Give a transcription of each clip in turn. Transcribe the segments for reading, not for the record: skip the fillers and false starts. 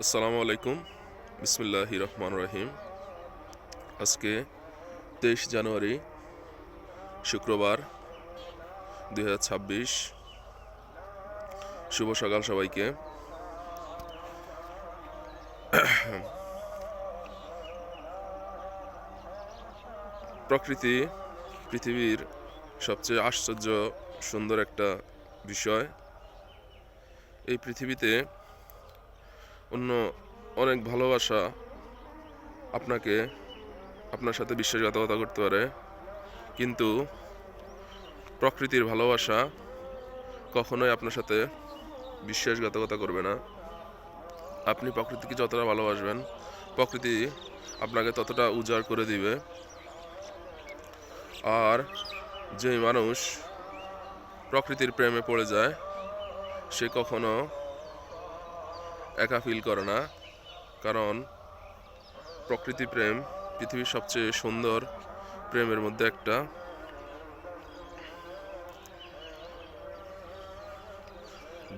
আসসালামু আলাইকুম। বিসমিল্লাহির রহমানির রহিম। আজকে 23 জানুয়ারি শুক্রবার 2026। শুভ সকাল সবাইকে। প্রকৃতি পৃথিবীর সবচেয়ে আশ্চর্য সুন্দর একটা বিষয়। এই পৃথিবীতে অন্য অনেক ভালোবাসা আপনাকে আপনার সাথে বিশ্বাসঘাতকতা করতে পারে, কিন্তু প্রকৃতির ভালোবাসা কখনোই আপনার সাথে বিশ্বাসঘাতকতা করবে না। আপনি প্রকৃতিকে যতটা ভালোবাসবেন, প্রকৃতি আপনাকে ততটা উজাড় করে দিবে। আর যে মানুষ প্রকৃতির প্রেমে পড়ে যায়, সে কখনো একা ফিল করে না, কারণ প্রকৃতি প্রেম পৃথিবীর সবচেয়ে সুন্দর প্রেমের মধ্যে একটা।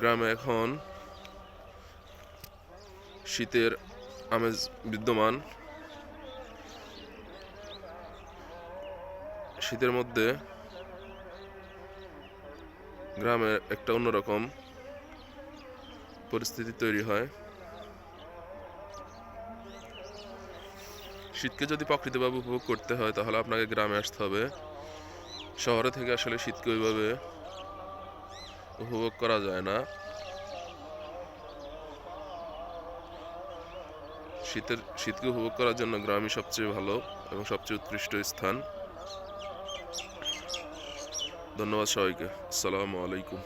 গ্রামে এখন শীতের আমেজ বিদ্যমান। শীতের মধ্যে গ্রামে একটা অন্যরকম পরিস্থিতি তৈরি হয়। শীতকে যদি প্রকৃতিভাবে উপভোগ করতে হয়, তাহলে আপনাকে গ্রামে আসতে হবে। শহরে থেকে আসলে শীতকে ওইভাবে উপভোগ করা যায় না। শীতকে উপভোগ করার জন্য গ্রামই সবচেয়ে ভালো এবং সবচেয়ে উৎকৃষ্ট স্থান। ধন্যবাদ সবাইকে। আসসালামু আলাইকুম।